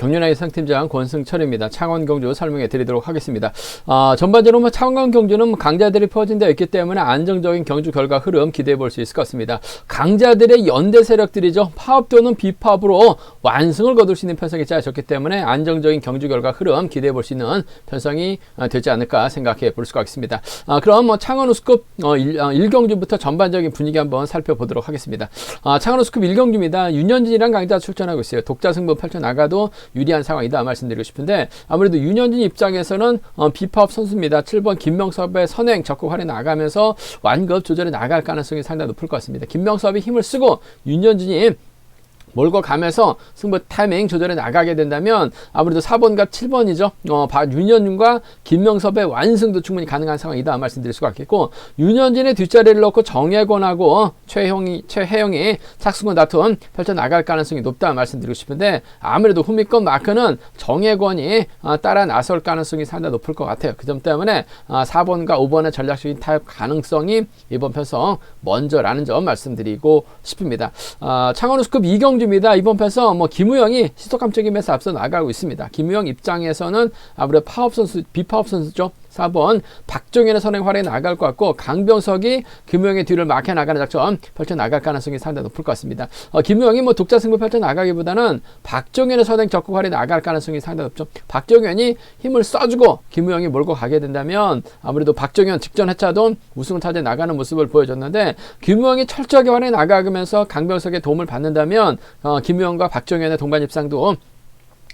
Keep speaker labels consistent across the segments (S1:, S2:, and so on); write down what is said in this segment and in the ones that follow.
S1: 경륜아이 상팀장 권승철입니다. 창원 경주 설명해 드리도록 하겠습니다. 전반적으로 창원 경주는 강자들이 포진되어 있기 때문에 안정적인 경주 결과 흐름 기대해 볼 수 있을 것 같습니다. 강자들의 연대 세력들이죠. 파업 또는 비파업으로 완승을 거둘 수 있는 편성이 짜여졌기 때문에 안정적인 경주 결과 흐름 기대해 볼 수 있는 편성이 되지 않을까 생각해 볼 수가 있습니다. 그럼 창원 우스컵 1경주부터 전반적인 분위기 한번 살펴보도록 하겠습니다. 창원 우스컵 1경주입니다. 윤현진이랑 강자 출전하고 있어요. 독자 승부 펼쳐나가도 유리한 상황이다 말씀드리고 싶은데, 아무래도 윤현진 입장에서는 비파업 선수입니다. 7번 김명섭의 선행 적극 활용해 나가면서 완급 조절해 나갈 가능성이 상당히 높을 것 같습니다. 김명섭이 힘을 쓰고 윤현진이 몰고 가면서 승부 타이밍 조절해 나가게 된다면 아무래도 4번과 7번이죠. 윤현진과 김명섭의 완승도 충분히 가능한 상황이다 말씀드릴 수가 있겠고, 윤현진의 뒷자리를 놓고 정혜권하고 최혜영이 착승권 다툼 펼쳐나갈 가능성이 높다 말씀드리고 싶은데, 아무래도 후미권 마크는 정혜권이 따라 나설 가능성이 상당히 높을 것 같아요. 그 점 때문에 4번과 5번의 전략적인 타협 가능성이 이번 편성 먼저라는 점 말씀드리고 싶습니다. 창원 우스컵 2경주 입니다. 이번 편에서 김우영이 시속감적임에서 앞서 나가고 있습니다. 김우영 입장에서는 아무래도 파업 선수, 비파업 선수죠. 4번 박종현의 선행 활약이 나갈 것 같고, 강병석이 김우영의 뒤를 막혀 나가는 작전 펼쳐 나갈 가능성이 상당히 높을 것 같습니다. 김우영이 독자 승부 펼쳐 나가기보다는 박종현의 선행 적극 활약이 나갈 가능성이 상당히 높죠. 박종현이 힘을 써주고 김우영이 몰고 가게 된다면 아무래도 박종현 직전 회차도 우승을 차지해 나가는 모습을 보여줬는데, 김우영이 철저하게 활약이 나가면서 강병석의 도움을 받는다면 김우영과 박종현의 동반 입상도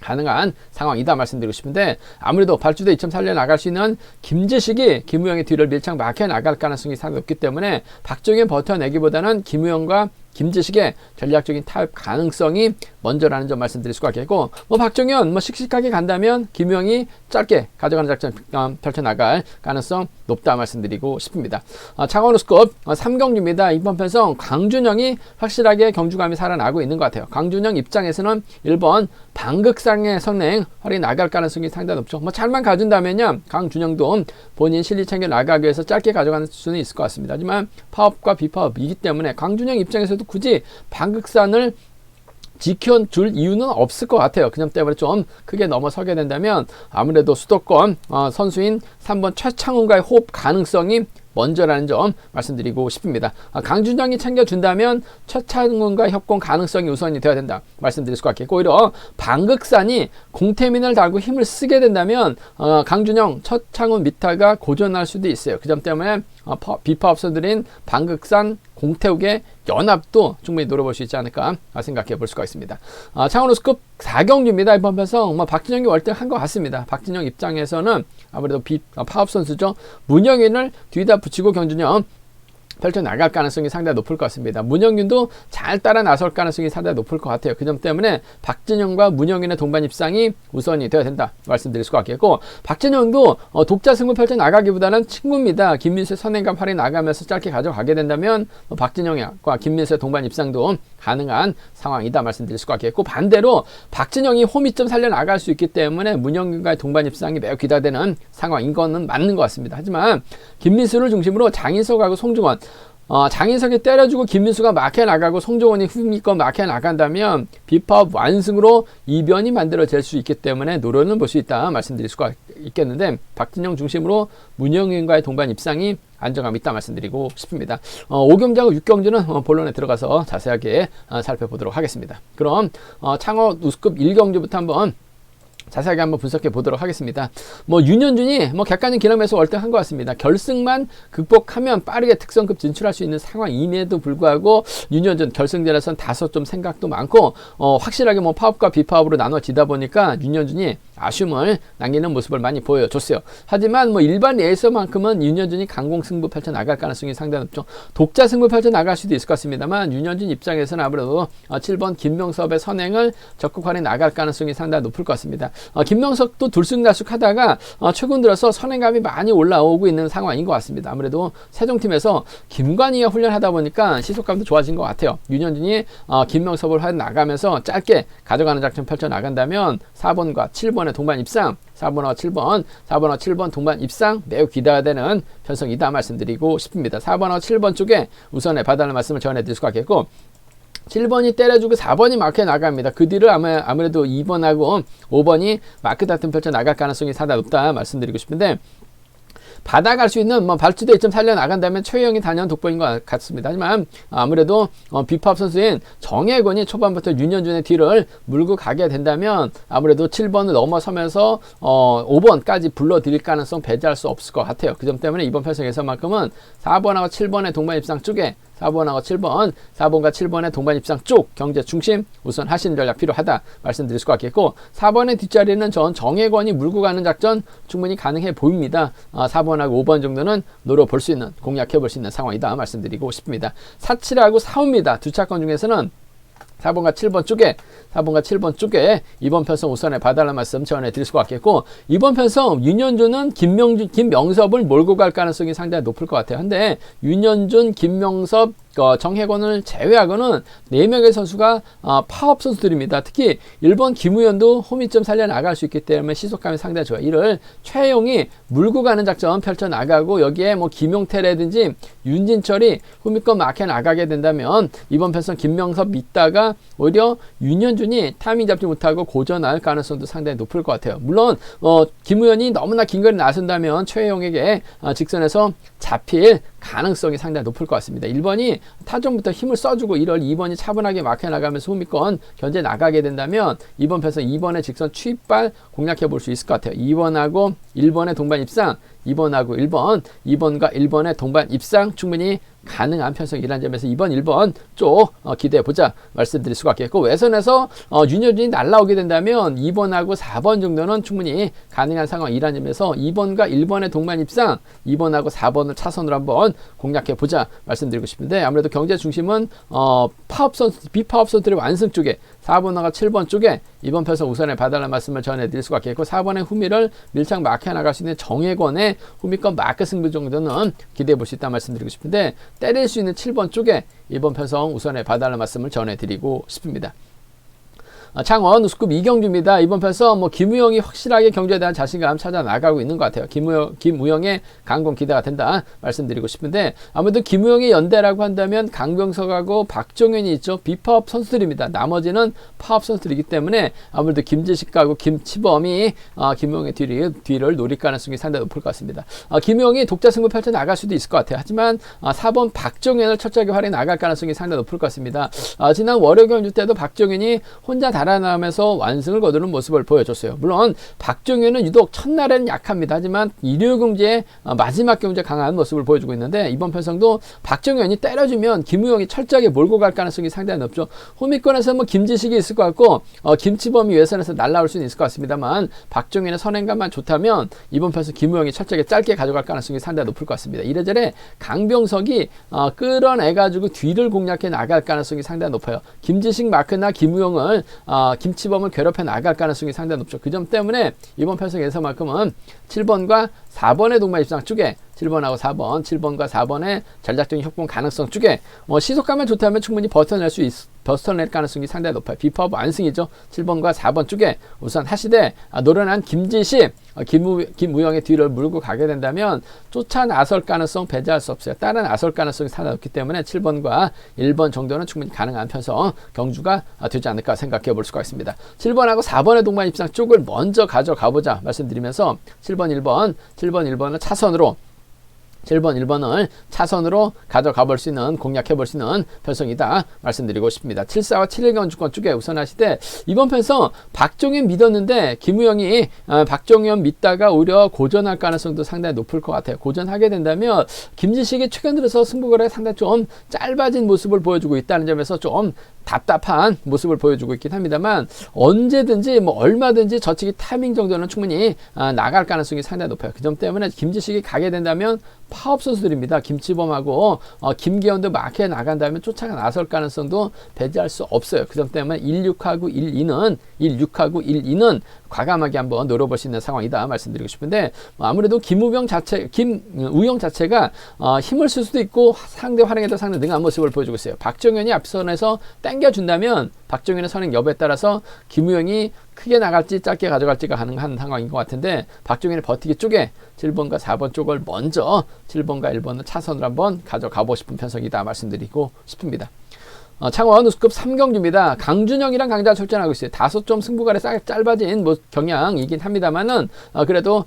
S1: 가능한 상황이다 말씀드리고 싶은데, 아무래도 발주대 2.4에 나갈 수 있는 김지식이 김우영의 뒤를 밀착 막혀 나갈 가능성이 상당히 높기 때문에 박종현 버텨내기보다는 김우영과 김지식의 전략적인 타협 가능성이 먼저라는 점 말씀드릴 수가 있겠고, 박종현 씩씩하게 간다면 김우영이 짧게 가져가는 작전 펼쳐나갈 가능성 높다 말씀드리고 싶습니다. 창원 우스컵 3경주입니다. 이번 편성 강준영이 확실하게 경주감이 살아나고 있는 것 같아요. 강준영 입장에서는 1번 방극상의 선행 활이 나갈 가능성이 상당히 높죠. 잘만 가준다면요, 강준영도 본인 실리 챙겨 나가기 위해서 짧게 가져가는 수는 있을 것 같습니다. 하지만 파업과 비파업이기 때문에 강준영 입장에서도 굳이 방극산을 지켜줄 이유는 없을 것 같아요. 그 점 때문에 좀 크게 넘어서게 된다면 아무래도 수도권 선수인 3번 최창훈과의 호흡 가능성이 먼저라는 점 말씀드리고 싶습니다. 강준영이 챙겨준다면 최창훈과 협공 가능성이 우선이 되어야 된다 말씀드릴 수가 있겠고, 오히려 방극산이 공태민을 달고 힘을 쓰게 된다면 강준영, 최창훈 미타가 고전할 수도 있어요. 그 점 때문에 비파업선들인 방극산, 공태욱의 연합도 충분히 노려볼 수 있지 않을까 생각해 볼 수가 있습니다. 창원 우스컵 4경주입니다. 이번 편성 박진영이 월등한 것 같습니다. 박진영 입장에서는 아무래도 파업 선수죠. 문영윤을 뒤에다 붙이고 경준영 펼쳐나갈 가능성이 상당히 높을 것 같습니다. 문영윤도 잘 따라 나설 가능성이 상당히 높을 것 같아요. 그 점 때문에 박진영과 문영윤의 동반 입상이 우선이 되어야 된다 말씀드릴 수가 있겠고, 박진영도 독자 승부 펼쳐나가기보다는 친구입니다. 김민수의 선행감 활이 나가면서 짧게 가져가게 된다면 박진영과 김민수의 동반 입상도 가능한 상황이다 말씀드릴 수가 있겠고, 반대로 박진영이 홈이점 살려나갈 수 있기 때문에 문영윤과의 동반 입상이 매우 기대되는 상황인 거는 맞는 것 같습니다. 하지만 김민수를 중심으로 장인석하고 송중원, 장인석이 때려주고 김민수가 막혀 나가고 송정원이 후미권 막혀 나간다면 비파업 완승으로 이변이 만들어질 수 있기 때문에 노려는 볼 수 있다 말씀드릴 수가 있겠는데, 박진영 중심으로 문영윤과의 동반 입상이 안정감 있다 말씀드리고 싶습니다. 5경주하고 6경주는 본론에 들어가서 자세하게 살펴보도록 하겠습니다. 그럼 창원 우스컵 1경주부터 한번 자세하게 한번 분석해 보도록 하겠습니다. 윤현준이 객관적인 기량에서 월등한 것 같습니다. 결승만 극복하면 빠르게 특성급 진출할 수 있는 상황임에도 불구하고 윤현준 결승전에서는 다소 좀 생각도 많고 확실하게 파업과 비파업으로 나눠지다 보니까 윤현준이 아쉬움을 남기는 모습을 많이 보여줬어요. 하지만 일반 레이서만큼은 윤현준이 강공승부 펼쳐나갈 가능성이 상당히 높죠. 독자 승부 펼쳐나갈 수도 있을 것 같습니다만 윤현준 입장에서는 아무래도 7번 김명섭의 선행을 적극 활용해 나갈 가능성이 상당히 높을 것 같습니다. 김명석도 들쑥날쑥 하다가 최근 들어서 선행감이 많이 올라오고 있는 상황인 것 같습니다. 아무래도 세종팀에서 김관희가 훈련하다 보니까 시속감도 좋아진 것 같아요. 윤현준이 김명섭을 활용 나가면서 짧게 가져가는 작전 펼쳐 나간다면 4번과 7번의 동반 입상, 4번과 7번 동반 입상 매우 기대되는 편성이다 말씀드리고 싶습니다. 4번과 7번 쪽에 우선에 봐달라는 말씀을 전해드릴 수가 있겠고, 7번이 때려주고 4번이 마크에 나갑니다. 그 뒤를 아무래도 2번하고 5번이 마크 다툼 펼쳐 나갈 가능성이 상당히 높다 말씀드리고 싶은데, 받아갈 수 있는 발주대 1점 살려나간다면 최영이 단연 독보인 것 같습니다. 하지만 아무래도 비팝 선수인 정혜권이 초반부터 윤현준의 뒤를 물고 가게 된다면 아무래도 7번을 넘어서면서 5번까지 불러들일 가능성 배제할 수 없을 것 같아요. 그 점 때문에 이번 편성에서만큼은 4번하고 7번의 동반 입상 쪽에 4번하고 7번, 4번과 7번의 동반 입상 쪽 경제 중심 우선 하시는 전략 필요하다 말씀드릴 수가 있겠고, 4번의 뒷자리는 전 정혜권이 물고 가는 작전 충분히 가능해 보입니다. 4번하고 5번 정도는 노려볼 수 있는, 공략해 볼 수 있는 상황이다 말씀드리고 싶습니다. 4, 7하고 4호입니다. 두 차권 중에서는 4번과 7번 쪽에 이번 편성 우선에 봐달라는 말씀 전해드릴 수가 있겠고, 이번 편성 윤현준은 김명섭을 몰고 갈 가능성이 상당히 높을 것 같아요. 근데 윤현준, 김명섭, 정혜권을 제외하고는 4명의 선수가 파업 선수들입니다. 특히 1번 김우현도 홈이점 살려나갈 수 있기 때문에 시속감이 상당히 좋아요. 이를 최영이 물고 가는 작전 펼쳐나가고, 여기에 김용태라든지 윤진철이 홈이권 막혀 나가게 된다면 이번 편성 김명섭 믿다가 오히려 윤현준이 타이밍 잡지 못하고 고전할 가능성도 상당히 높을 것 같아요. 물론 김우현이 너무나 긴 거리 나선다면 최영에게 직선에서 잡힐 가능성이 상당히 높을 것 같습니다. 1번이 타점부터 힘을 써주고 2번이 차분하게 막혀나가면서 홈이권 견제 나가게 된다면 이번 편에서 2번의 직선 추입발 공략해 볼 수 있을 것 같아요. 2번하고 1번의 동반 입상, 2번과 1번의 동반 입상 충분히 가능한 편성이라는 점에서 2번, 1번 쪽 기대해보자 말씀드릴 수가 있겠고, 외선에서 윤현준이 날라오게 된다면 2번하고 4번 정도는 충분히 가능한 상황이라는 점에서 2번과 1번의 동반 입상, 2번하고 4번을 차선으로 한번 공략해보자 말씀드리고 싶은데, 아무래도 경제 중심은 비파업 선수들의 완승 쪽에 4번하고 7번 쪽에 이번 편성 우선에 봐달라는 말씀을 전해드릴 수가 있겠고, 4번의 후미를 밀착 마크해 나갈 수 있는 정혜권의 후미권 마크 승부 정도는 기대해볼 수 있다 말씀드리고 싶은데, 때릴 수 있는 7번 쪽에 이번 편성 우선에 봐달라는 말씀을 전해드리고 싶습니다. 창원 우스급 이경주입니다. 이번 편에서 김우영이 확실하게 경주에 대한 자신감 찾아 나가고 있는 것 같아요. 김우영의 강공 기대가 된다 말씀드리고 싶은데, 아무래도 김우영의 연대라고 한다면 강병석하고 박종현이 있죠. 비파업 선수들입니다. 나머지는 파업 선수들이기 때문에 아무래도 김지식하고 김치범이 김우영의 뒤를 노릴 가능성이 상당히 높을 것 같습니다. 김우영이 독자 승부 펼쳐 나갈 수도 있을 것 같아요. 하지만 4번 박종현을 철저하게 활용해 나갈 가능성이 상당히 높을 것 같습니다. 지난 월요 경주 때도 박종현이 혼자 달아나면서 완승을 거두는 모습을 보여줬어요. 물론 박종현은 유독 첫날에는 약합니다. 하지만 일요 경주에 마지막 경주에 강한 모습을 보여주고 있는데, 이번 편성도 박종현이 때려주면 김우영이 철저하게 몰고 갈 가능성이 상당히 높죠. 홈이권에서 김지식이 있을 것 같고 김치범이 외선에서 날라올 수는 있을 것 같습니다만, 박종현의 선행감만 좋다면 이번 편성 김우영이 철저하게 짧게 가져갈 가능성이 상당히 높을 것 같습니다. 이래저래 강병석이 끌어내가지고 뒤를 공략해 나갈 가능성이 상당히 높아요. 김지식 마크나 김우영을 김치범을 괴롭혀 나갈 가능성이 상당히 높죠. 그 점 때문에 이번 편성에서만큼은 7번과 4번의 동반 입상 쪽에 7번과 4번의 전략적인 협공 가능성 쪽에 시속감만 좋다면 충분히 버텨낼 가능성이 상당히 높아요. 비파업 완승이죠. 7번과 4번 쪽에 우선 하시되 노련한 김지식, 김우영의 뒤를 물고 가게 된다면 쫓아 나설 가능성 배제할 수 없어요. 따라 나설 가능성이 상당히 높기 때문에 7번과 1번 정도는 충분히 가능한 편성 경주가 되지 않을까 생각해 볼 수가 있습니다. 7번하고 4번의 동반 입상 쪽을 먼저 가져가보자 말씀드리면서 7번, 1번을 차선으로 7번, 1번을 차선으로 가져가 볼 수 있는, 공략해 볼 수 있는 편성이다 말씀드리고 싶습니다. 7사와 7일 경주권 쪽에 우선 하시되, 이번 편성 박종현 믿었는데 김우영이 박종현 믿다가 오히려 고전할 가능성도 상당히 높을 것 같아요. 고전하게 된다면 김지식이 최근 들어서 승부거래가 상당히 좀 짧아진 모습을 보여주고 있다는 점에서 좀 답답한 모습을 보여주고 있긴 합니다만, 언제든지 얼마든지 저치기 타이밍 정도는 충분히 나갈 가능성이 상당히 높아요. 그 점 때문에 김지식이 가게 된다면 파업 선수들입니다. 김치범하고 김기현도 마크에 나간다면 쫓아가 나설 가능성도 배제할 수 없어요. 그 점 때문에 16하고 1-2는 과감하게 한번 노려볼 수 있는 상황이다 말씀드리고 싶은데, 아무래도 김우영 자체가 힘을 쓸 수도 있고 상대 활용에도 상당히 능한 모습을 보여주고 있어요. 박정현이 앞선에서 당겨준다면 박정현의 선행 여부에 따라서 김우영이 크게 나갈지 짧게 가져갈지가 가능한 상황인 것 같은데, 박종현의 버티기 쪽에 7번과 4번 쪽을 먼저 7번과 1번을 차선으로 한번 가져가고 싶은 편성이다 말씀드리고 싶습니다. 창원 우스급 3경주입니다. 강준영이랑 강자가 출전하고 있어요. 다소 좀 승부가에 짧아진 뭐 경향이긴 합니다만은 그래도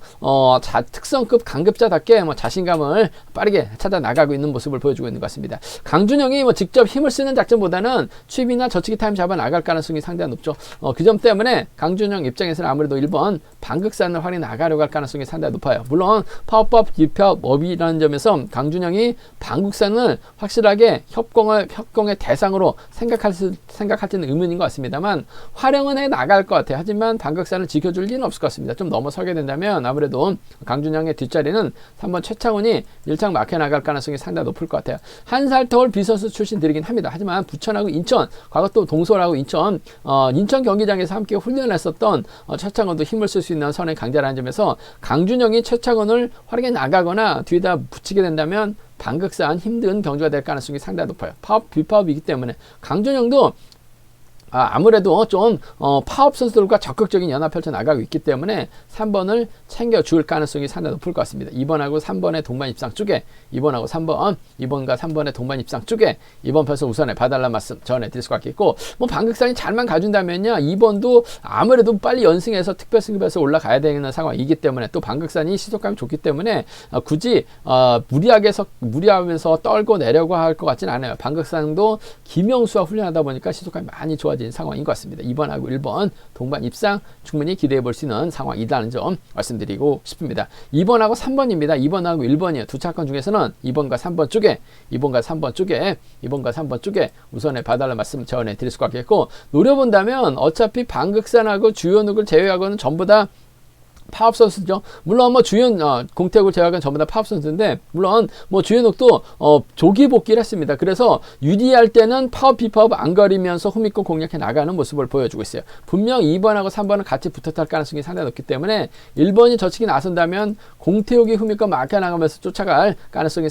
S1: 특성급 강급자답게 뭐 자신감을 빠르게 찾아 나가고 있는 모습을 보여주고 있는 것 같습니다. 강준영이 뭐 직접 힘을 쓰는 작전보다는 취입이나 저치기 타임 잡아 나갈 가능성이 상당히 높죠. 그 점 때문에 강준영 입장에서는 아무래도 1번 반극산을 활용해 나가려고 할 가능성이 상당히 높아요. 물론 파워법, 기법업이라는 점에서 강준영이 반극산을 확실하게 협공의 대상으로 생각할지는 의문인 것 같습니다만 활용은 해 나갈 것 같아요. 하지만 반극산을 지켜줄 리는 없을 것 같습니다. 좀 넘어서게 된다면 아무래도 강준영의 뒷자리는 3번 최창훈이 일창 막혀 나갈 가능성이 상당히 높을 것 같아요. 한살터울 비선수 출신들이긴 합니다. 하지만 부천하고 인천, 과거 또 동서울하고 인천 경기장에서 함께 훈련을 했었던 최창훈도 힘을 쓸 수 있는 선의 강자라는 점에서 강준영이 최창훈을 활용해 나가거나 뒤에다 붙이게 된다면 반극산 힘든 경주가 될 가능성이 상당히 높아요. 비파업이기 때문에 강준영도 아무래도 좀 파업 선수들과 적극적인 연합 펼쳐 나가고 있기 때문에 3번을 챙겨줄 가능성이 상당히 높을 것 같습니다. 2번하고 3번의 동반 입상 쪽에 2번하고 3번, 2번과 3번의 동반 입상 쪽에 2번 편서 우선에 봐달라는 말씀 전해드릴 수가 있겠고, 뭐 반극산이 잘만 가준다면요 2번도 아무래도 빨리 연승해서 특별승급에서 올라가야 되는 상황이기 때문에 또 반극산이 시속감이 좋기 때문에 굳이 무리하면서 떨고 내려고 할 것 같지는 않아요. 반극산도 김영수와 훈련하다 보니까 시속감이 많이 좋아진 상황인 것 같습니다. 2번하고 1번 동반 입상 충분히 기대해 볼 수 있는 상황이라는 점 말씀드리고 싶습니다. 2번하고 3번입니다. 2번하고 1번이요. 두 차권 중에서는 2번과 3번 쪽에 우선에 봐달라는 말씀 전해 드릴 수가 있겠고, 노려본다면 어차피 반극산하고 주연욱을 제외하고는 전부 다 파업 선수죠. 물론 뭐 공태욱을 제외하고는 전부 다 파업 선수인데, 물론 뭐 주연욱도 조기 복귀를 했습니다. 그래서 유리할 때는 파업 비파업 안 거리면서 후미권 공략해 나가는 모습을 보여주고 있어요. 분명 2번하고 3번은 같이 붙었을 가능성이 상당히 높기 때문에 1번이 저치기 나선다면 공태욱이 후미권 막혀 나가면서 쫓아갈 가능성이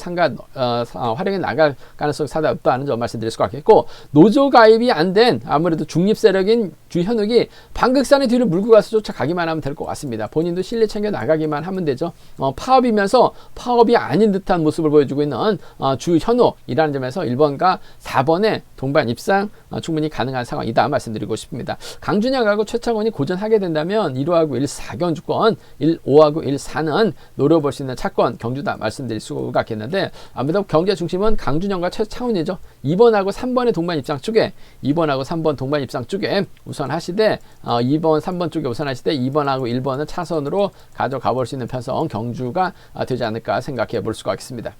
S1: 활용해 나갈 가능성이 상당히 없다는 점 말씀드릴 수가 있겠고, 노조 가입이 안 된 아무래도 중립 세력인 주현욱이 반극산의 뒤를 물고 가서 쫓아가기만 하면 될 것 같습니다. 본인도 실내 챙겨 나가기만 하면 되죠. 파업이면서 파업이 아닌 듯한 모습을 보여주고 있는 주현욱이라는 점에서 1번과 4번의 동반 입상 충분히 가능한 상황이다 말씀드리고 싶습니다. 강준영하고 최창원이 고전하게 된다면 1호하고 1, 4경주권 1, 5하고 1, 4는 노려볼 수 있는 차권 경주다 말씀드릴 수가 있겠는데, 아무래도 경제 중심은 강준영과 최창원이죠. 2번하고 3번의 동반 입상 쪽에 2번하고 3번 동반 입상 쪽에 우선하시되 2번, 3번 쪽에 우선하시되 2번하고 1번은 차선으로 가져가 볼 수 있는 편성 경주가 되지 않을까 생각해 볼 수가 있습니다.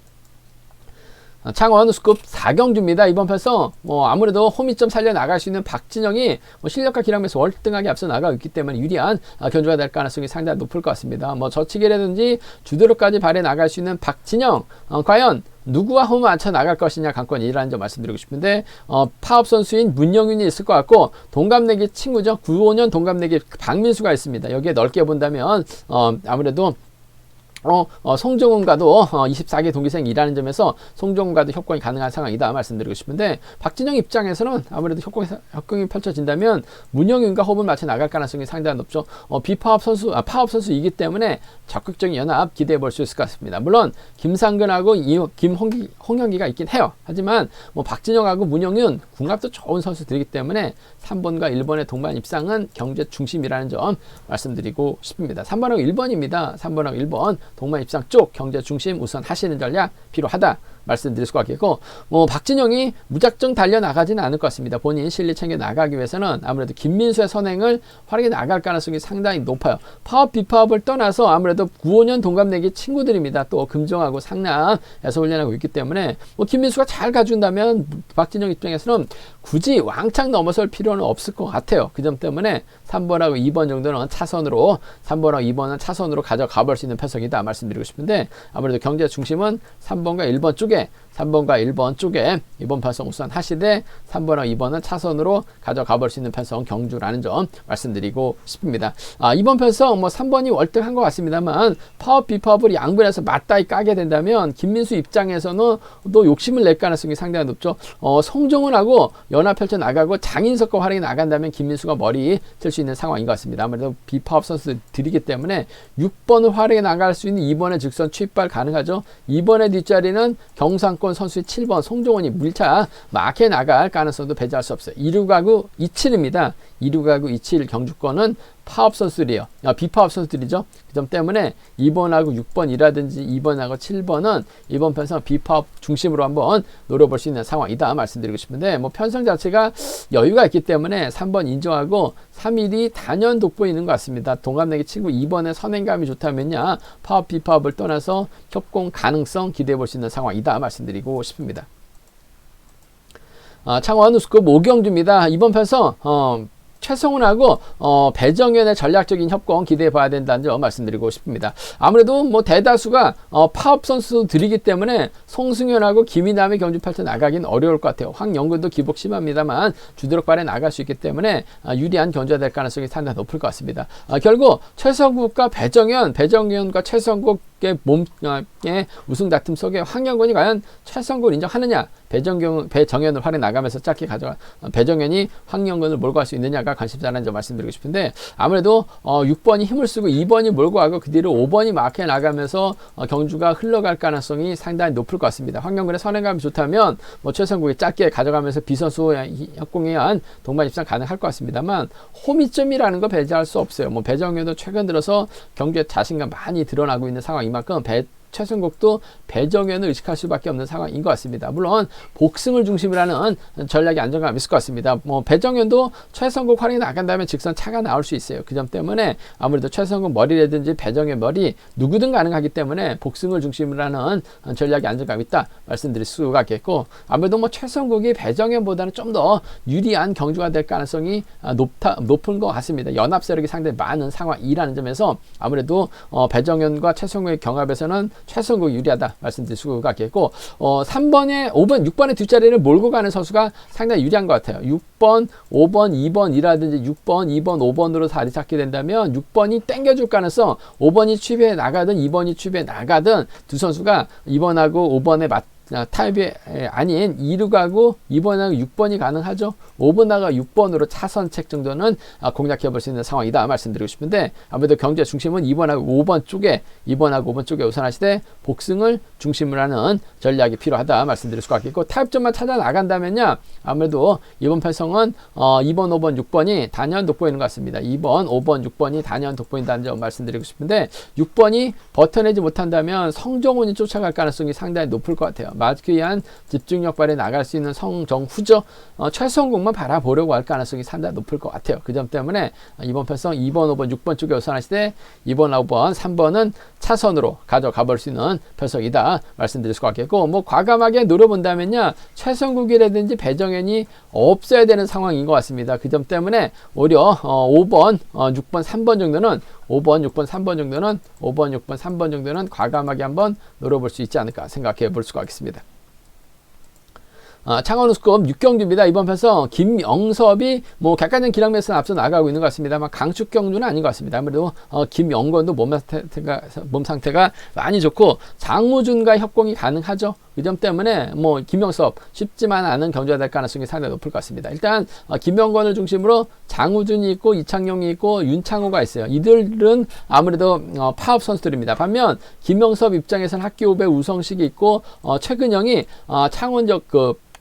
S1: 창원 우스급 4경주입니다. 이번 편성 아무래도 홈이점 살려 나갈 수 있는 박진영이 실력과 기량에서 월등하게 앞서 나가고 있기 때문에 유리한 견주가 될 가능성이 상당히 높을 것 같습니다. 저치기라든지 주도력까지 발휘해 나갈 수 있는 박진영, 과연 누구와 홈을 맞춰 나갈 것이냐 관건이라는 점 말씀드리고 싶은데, 파업 선수인 문영윤이 있을 것 같고, 동갑내기 친구죠. 95년 동갑내기 박민수가 있습니다. 여기에 넓게 본다면 아무래도 송정훈과도 24개 동기생이라는 점에서 송정훈과도 협공이 가능한 상황이다 말씀드리고 싶은데, 박진영 입장에서는 아무래도 협공이 펼쳐진다면 문영윤과 호흡을 맞춰 나갈 가능성이 상당히 높죠. 파업 선수이기 때문에 적극적인 연합 기대해 볼 수 있을 것 같습니다. 물론 김상근하고 홍영기가 있긴 해요. 하지만 박진영하고 문영윤 궁합도 좋은 선수들이기 때문에 3번과 1번의 동반 입상은 경제 중심이라는 점 말씀드리고 싶습니다. 3번하고 1번입니다. 3번하고 1번 동반 입상 쪽 경제 중심 우선 하시는 전략 필요하다 말씀드릴 수가 있겠고, 박진영이 무작정 달려나가지는 않을 것 같습니다. 본인 실리 챙겨 나가기 위해서는 아무래도 김민수의 선행을 활용해 나갈 가능성이 상당히 높아요. 파업 비파업을 떠나서 아무래도 95년 동갑내기 친구들입니다. 또 금정하고 상남에서 훈련하고 있기 때문에 김민수가 잘 가준다면 박진영 입장에서는 굳이 왕창 넘어설 필요는 없을 것 같아요. 그 점 때문에 3번하고 2번 정도는 차선으로 3번하고 2번은 차선으로 가져가 볼 수 있는 편성이다 말씀드리고 싶은데, 아무래도 경제 중심은 3번과 1번 쪽에 3번과 1번 쪽에 이번 편성 우선 하시되 3번하고 2번은 차선으로 가져가 볼 수 있는 편성 경주라는 점 말씀드리고 싶습니다. 이번 편성 3번이 월등한 것 같습니다만 파업 비파업을 양분해서 맞다이 까게 된다면 김민수 입장에서는 또 욕심을 낼 가능성이 상당히 높죠. 송정훈하고 연합 펼쳐 나가고 장인석과 활용이 나간다면 김민수가 머리 칠 수 있는 상황인 것 같습니다. 아무래도 비파업 선수들이기 때문에 6번을 활용해 나갈 수 있는 2번의 직선 취입발 가능하죠. 2번의 뒷자리는 경상권 선수의 7번 송종원이 물차 막혀 나갈 가능성도 배제할 수 없어요. 2루가구 27입니다. 2루가구 27 경주권은 파업 선수들이에요. 비파업 선수들이죠. 그 점 때문에 2번하고 6번이라든지 2번하고 7번은 이번 편성 비파업 중심으로 한번 노려볼 수 있는 상황이다 말씀드리고 싶은데, 뭐 편성 자체가 여유가 있기 때문에 3번 인정하고 3일이 단연 돋보이는 것 같습니다. 동갑내기 친구 2번의 선행감이 좋다면야 파업 비파업을 떠나서 협공 가능성 기대해 볼 수 있는 상황이다 말씀드리고 싶습니다. 창원 우스급 5경주입니다. 이번 편성 최성훈하고 배정현의 전략적인 협공 기대해 봐야 된다는 점 말씀드리고 싶습니다. 아무래도 뭐 대다수가 파업 선수들이기 때문에 송승현하고 김희남의 경주 펼쳐 나가긴 어려울 것 같아요. 황영근도 기복 심합니다만 주드럭발에 나갈 수 있기 때문에 유리한 경주가 될 가능성이 상당히 높을 것 같습니다. 결국 최성국과 배정현과 최성국의 몸의 우승 다툼 속에 황영근이 과연 최성국을 인정하느냐, 배정현을 활에 나가면서 짧게 가져가 배정현이 황영근을 몰고 갈 수 있느냐가 관심사라는 점 말씀드리고 싶은데, 아무래도 6번이 힘을 쓰고 2번이 몰고 가고 그 뒤로 5번이 막혀 나가면서 경주가 흘러갈 가능성이 상당히 높을 것 같습니다. 황영근의 선행감이 좋다면 뭐 최성국이 짧게 가져가면서 비선수 협공에 의한 동반 입상 가능할 것 같습니다만, 호미점이라는 거 배제할 수 없어요. 뭐 배정현도 최근 들어서 경주에 자신감 많이 드러나고 있는 상황인 만큼 최성국도 배정현을 의식할 수밖에 없는 상황인 것 같습니다. 물론 복승을 중심으로 하는 전략이 안정감이 있을 것 같습니다. 뭐 배정현도 최성국 활용이 나간다면 직선 차가 나올 수 있어요. 그 점 때문에 아무래도 최성국 머리라든지 배정현 머리 누구든 가능하기 때문에 복승을 중심으로 하는 전략이 안정감이 있다 말씀드릴 수가 있겠고, 아무래도 뭐 최성국이 배정현보다는 좀 더 유리한 경주가 될 가능성이 높은 것 같습니다. 연합 세력이 상당히 많은 상황이라는 점에서 아무래도 배정현과 최성국의 경합에서는 최성국이 유리하다 말씀드릴 수가 있겠고, 3번에 5번, 6번의 뒷자리를 몰고 가는 선수가 상당히 유리한 것 같아요. 6번, 5번, 2번이라든지 6번, 2번, 5번으로 자리 잡게 된다면 6번이 땡겨줄 가능성, 5번이 취비해 나가든 2번이 취비해 나가든 두 선수가 2번하고 5번에 타입이 아닌 2루가고 2번하고 6번이 가능하죠. 5번하고 6번으로 차선책 정도는 공략해 볼 수 있는 상황이다 말씀드리고 싶은데, 아무래도 경주의 중심은 2번하고 5번 쪽에 우선하시되 복승을 중심으로 하는 전략이 필요하다 말씀드릴 수가 있겠고, 타입점만 찾아 나간다면요 아무래도 이번 편성은 2번, 5번, 6번이 단연 돋보이는 것 같습니다. 2번, 5번, 6번이 단연 돋보인다는 점 말씀드리고 싶은데, 6번이 버텨내지 못한다면 성정훈이 쫓아갈 가능성이 상당히 높을 것 같아요. 맞기 위한 집중력 발휘에 나갈 수 있는 성정후죠. 최성국만 바라보려고 할 가능성이 상당히 높을 것 같아요. 그 점 때문에 이번 편성 2번, 5번, 6번 쪽에 우선하시되 2번, 5번, 3번은 차선으로 가져가 볼 수 있는 편성이다 말씀드릴 수가 있겠고, 뭐 과감하게 노려본다면요 최성국이라든지 배정현이 없어야 되는 상황인 것 같습니다. 그 점 때문에 오히려 5번, 6번, 3번 정도는 5번, 6번, 3번 정도는 5번, 6번, 3번 정도는 과감하게 한번 노려볼 수 있지 않을까 생각해 볼 수가 있습니다. 창원 우스컵 6경주입니다. 이번 편성 김영섭이 뭐 객관적인 기량 매스는 앞서 나가고 있는 것 같습니다만 강축 경주는 아닌 것 같습니다. 아무래도 김영건도 몸 상태가 많이 좋고 장우준과 협공이 가능하죠. 그 점 때문에 뭐 김영섭 쉽지만 않은 경주가 될 가능성이 상당히 높을 것 같습니다. 일단 김영건을 중심으로 장우준이 있고 이창용이 있고 윤창호가 있어요. 이들은 아무래도 파업 선수들입니다. 반면 김영섭 입장에서는 학교 후배 우성식이 있고 최근영이 창원적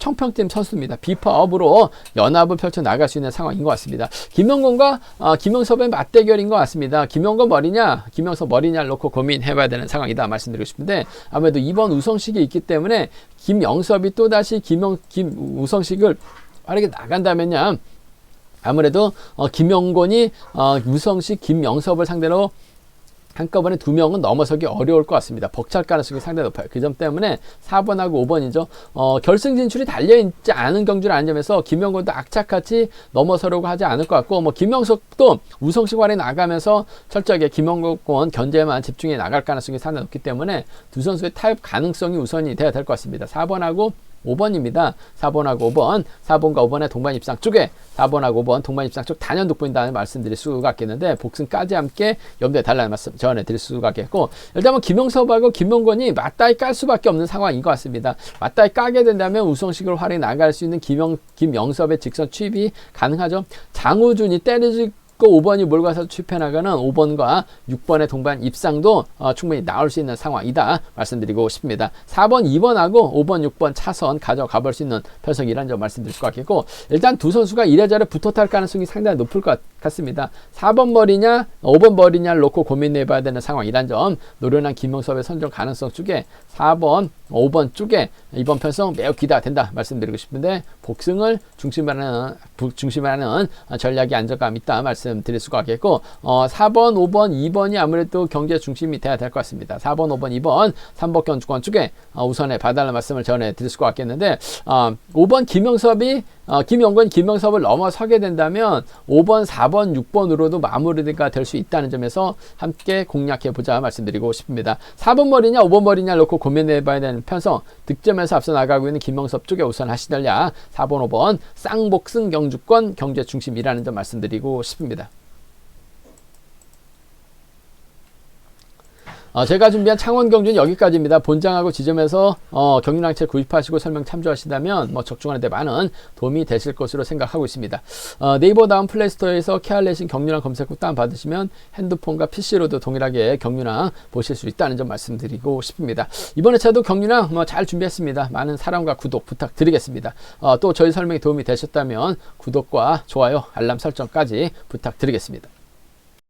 S1: 청평팀 선수입니다. 비파업으로 연합을 펼쳐 나갈 수 있는 상황인 것 같습니다. 김영건과 김영섭의 맞대결인 것 같습니다. 김영건 머리냐, 김영섭 머리냐를 놓고 고민해봐야 되는 상황이다 말씀드리고 싶은데, 아무래도 이번 우성식이 있기 때문에 김영섭이 또다시 우성식을 빠르게 나간다면요 아무래도 김영건이 우성식, 김영섭을 상대로 한꺼번에 두 명은 넘어서기 어려울 것 같습니다. 벅찰 가능성이 상당히 높아요. 그 점 때문에 4번하고 5번이죠. 결승 진출이 달려있지 않은 경주를 아는 점에서 김영건도 악착같이 넘어서려고 하지 않을 것 같고, 뭐 김영석도 우성시관에 나가면서 철저하게 김영건 견제만 집중해 나갈 가능성이 상당히 높기 때문에 두 선수의 타협 가능성이 우선이 돼야 될 것 같습니다. 4번하고 5번입니다. 4번하고 5번, 4번과 5번의 동반 입상 쪽에 4번하고 5번 동반 입상 쪽 단연 돋보인다는 말씀드릴 수가 있겠는데, 복승까지 함께 염두에 달라는 말씀 전해드릴 수가 있겠고, 일단 뭐 김영섭하고 김영건이 맞다이 깔 수밖에 없는 상황인 것 같습니다. 맞다이 까게 된다면 우성식을 활용해 나갈 수 있는 김영섭의 직선 취입이 가능하죠. 장우준이 쉽고 5번이 몰과서 취패나가는 5번과 6번의 동반 입상도 충분히 나올 수 있는 상황이다 말씀드리고 싶습니다. 4번, 2번하고 5번, 6번 차선 가져가 볼 수 있는 편성이라는 점 말씀드릴 수 같겠고, 일단 두 선수가 이래저래 붙어 탈 가능성이 상당히 높을 것 같습니다. 4번 머리냐 5번 머리냐를 놓고 고민해봐야 되는 상황이란 점, 노련한 김영섭의 선정 가능성 쪽에 4번 5번 쪽에 이번 편성 매우 기대가 된다 말씀드리고 싶은데, 복승을 중심하는 전략이 안정감 있다 말씀드릴 수가 있겠고, 4번 5번 2번이 아무래도 경제 중심이 돼야 될 것 같습니다. 4번 5번 2번 삼복경 주권 쪽에 우선에 봐달라는 말씀을 전해드릴 수가 있겠는데, 5번 김영권이 김영섭을 넘어서게 된다면 5번 4번 6번으로도 마무리가 될 수 있다는 점에서 함께 공략해보자 말씀드리고 싶습니다. 4번 머리냐 5번 머리냐 놓고 고민해봐야 되는 편성, 득점에서 앞서 나가고 있는 김영섭 쪽에 우선 하시달냐, 4번 5번 쌍복승 경주권 경제 중심이라는 점 말씀드리고 싶습니다. 제가 준비한 창원 경주는 여기까지입니다. 본장하고 지점에서 경륜항체 구입하시고 설명 참조하시다면 적중하는 데 많은 도움이 되실 것으로 생각하고 있습니다. 네이버 다운 플레이스토어에서 케알레신 경륜항 검색 후 다운받으시면 핸드폰과 PC로도 동일하게 경륜항 보실 수 있다는 점 말씀드리고 싶습니다. 이번 회차도 경륜항 잘 준비했습니다. 많은 사랑과 구독 부탁드리겠습니다. 또 저희 설명이 도움이 되셨다면 구독과 좋아요, 알람 설정까지 부탁드리겠습니다.